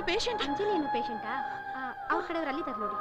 Patient Anjali ಏನೋ ಪೇಷಂಟಾ ಅವ್ರ ಕಡೆಯವ್ರು ಅಲ್ಲಿ ತರ ನೋಡಿ.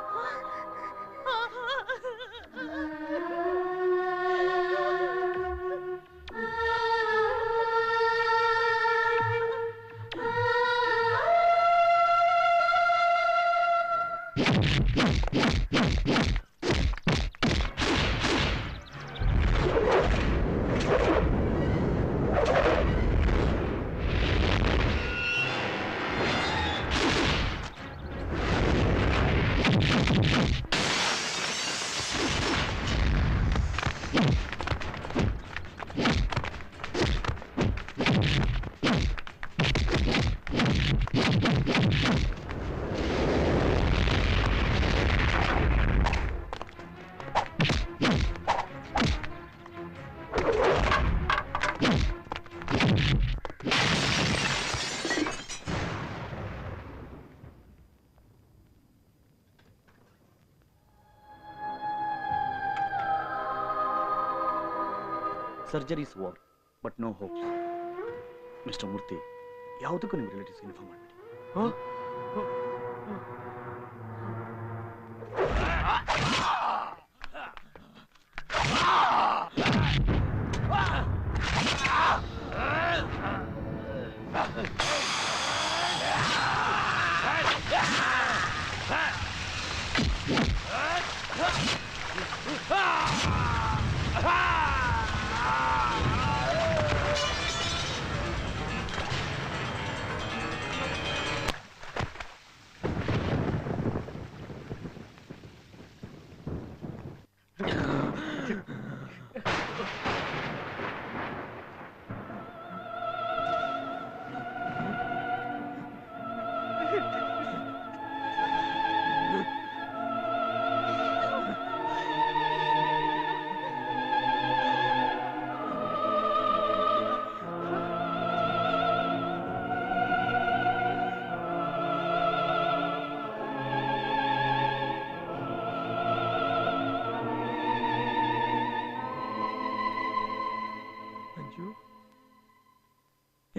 Surgery is over but no hopes. Mister Murthy, ಯಾವುದಕ್ಕೂ ನಿಮ್ಮ ರಿಲೇಟಿವ್ಸ್ ಇನ್ಫಾರ್ಮ್ ಮಾಡಬೇಡಿ.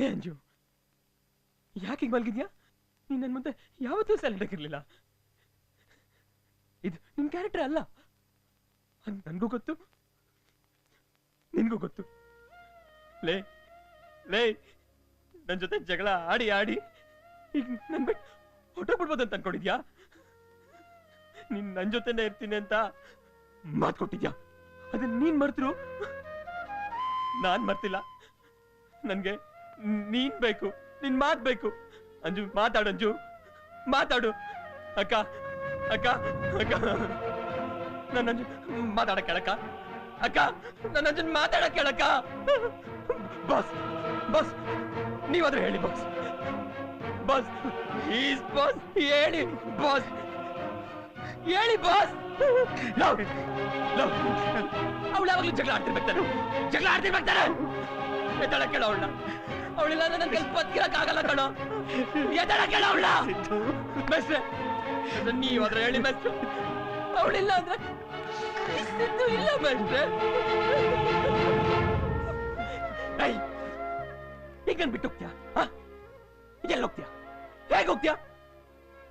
ಏ ಅಂಜು, ಯಾಕೆ ಮಲಗಿದ್ಯಾ? ನೀನ್ ನನ್ ಮುಂದೆ ಯಾವತ್ತೂ ಸೈಲೆಂಟ್ ಆಗಿರ್ಲಿಲ್ಲ. ಇದು ನಿನ್ ಕ್ಯಾರೆಕ್ಟರ್ ಅಲ್ಲ, ನನ್ಗೂ ಗೊತ್ತು, ನಿನ್ಗೂ ಗೊತ್ತು. ಲೇ ಲೇ ನನ್ ಜೊತೆ ಜಗಳ ಆಡಿ ಆಡಿ ಈಗ ನನ್ ಬಿಟ್ಟು ಹೊಟ್ಟೋಗ್ಬಿಡ್ಬೋದು ಅಂತ ಅನ್ಕೊಂಡಿದ್ಯಾ? ನೀನ್ ನನ್ ಜೊತೆನೇ ಇರ್ತೀನಿ ಅಂತ ಮಾತು ಕೊಟ್ಟಿದ್ಯಾ? ಅದನ್ನ ನೀನ್ ಮರ್ತರು, ನಾನ್ ಮರ್ತಿಲ್ಲ. ನನ್ಗೆ ನೀನ್ ಬೇಕು, ನಿನ್ ಮಾತ್ ಬೇಕು. ಅಂಜು ಮಾತಾಡು, ಅಂಜು ಮಾತಾಡು. ಅಕ್ಕ ಅಕ್ಕ ಅಕ್ಕ ನನ್ನ ಅಂಜು ಮಾತಾಡಕ್ ಕೇಳಕ್ಕ. ಅಕ್ಕ ನನ್ನ ಅಂಜನ್ ಮಾತಾಡಕ್ ಕೇಳಕ್ಕ. ಬಾಸ್ ಬಾಸ್ ನೀವಾದ್ರೂ ಹೇಳಿ ಬಾಸ್. ಬಾಸ್ ಪ್ಲೀಸ್ ಬಾಸ್ ಹೇಳಿ ಬಾಸ್, ಹೇಳಿ ಬಾಸ್. ಅವಳು ಯಾವಾಗ್ಲೂ ಜಗಳ ಆಡ್ತಿರ್ಬೇಕಾರೆ, ಜಗಳ ಆಡ್ತಿರ್ಬೇಕಾರೆ. ಎದಳ ಕೇಳ ಅವಳ, ಅವಳಿಲ್ಲ ನನ್ನ ಕೈ ಬದುಕಿರಕ್ಕಾಗಲ್ಲ ಕಣೋ. ಎದಳ ಕೇಳ ಅವಳ. ಮೆಸ್ರೆ ನೀವಾದ್ರೆ ಹೇಳಿ ಮೆಸ್ರು, ಅವಳಿಲ್ಲ ಅಂದ್ರೆ ಸಿದ್ದು ಇಲ್ಲ ಮಾಸ್ಟರ್. ಈಗ ನನ್ ಬಿಟ್ಟು ಹೋಗ್ತೀಯಾ? ಎಲ್ಲ ಹೋಗ್ತೀಯಾ? ಹೇಗೆ ಹೋಗ್ತೀಯಾ?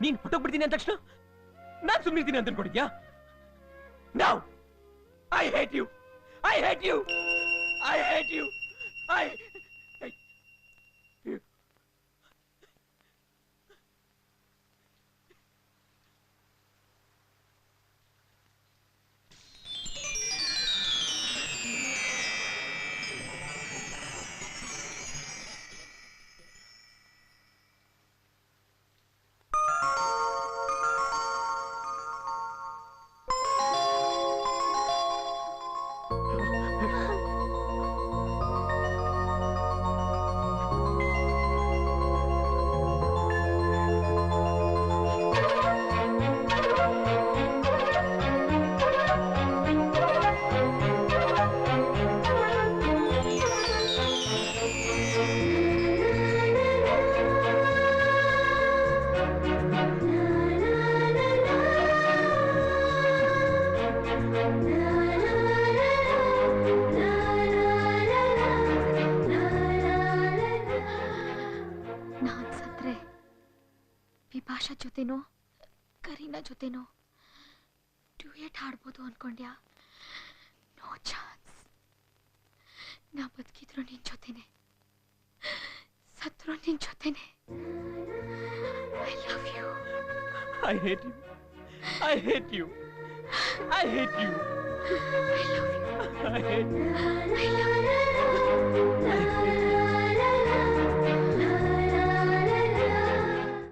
ನೀನ್ ಹೊಟ್ಟೋಗ್ಬಿಡ್ತೀನಿ ಅಂದ ತಕ್ಷಣ ನಾನ್ ಸುಮ್ಮನಿರ್ತೀನಿ ಅಂತ ಅನ್ಕೊಂಡಿದ್ಯಾ? Now I hate you. I hate you. I hate you. I hate you. ನಾನ್ ಸತ್ರೆ ವಿಭಾಷಾ ಜೊತೆನೋ ಕರೀನಾ ಜೊತೆನೋ ಡ್ಯೂಯೆಟ್ ಹಾಡ್ಬೋದು ಅನ್ಕೊಂಡ್ಯಾ? No chance. ನಾ ಬದುಕಿದ್ರು ನಿನ್ ಜೊತೆನೆ, ಸತ್ರು ನಿನ್ ಜೊತೆನೆ. I love you. I hate you. I hate you. I hate you. I love you. I hate you. I love you.